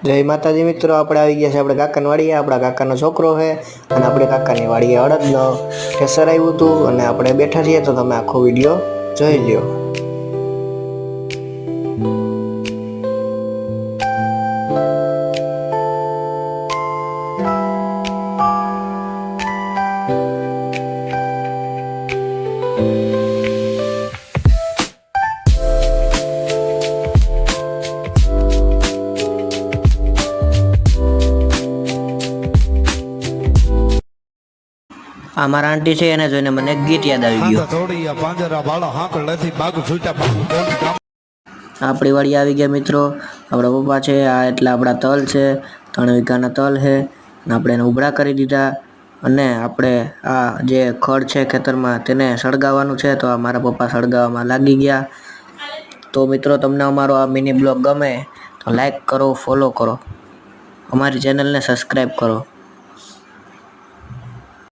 जय माताजी मित्रों, આપણે આવી ગયા છે આપણે કાકાની વાડીએ। આપણા કાકાનો છોકરો છે અને આપણે કાકાની વાડીએ અડદનો ઠેસર આવ્યું હતું અને આપણે બેઠા છીએ, તો તમે આખો વિડિયો જોઈ લ્યો। અમારા આંટી છે એને જોઈને મને ગીત યાદ આવી ગયું। આપણી વાડી આવી ગયા મિત્રો, આપણા પપ્પા છે આ, એટલે આપણા તલ છે, 3 વીઘાના તલ છે અને આપણે એને ઉભરા કરી દીધા અને આપણે આ જે ખડ છે ખેતરમાં તેને સળગાવવાનું છે, તો આ મારા પપ્પા સળગાવવામાં લાગી ગયા। તો મિત્રો, તમને અમારો આ મિની બ્લોગ ગમે તો લાઈક કરો, ફોલો કરો, અમારી ચેનલને સબસ્ક્રાઈબ કરો।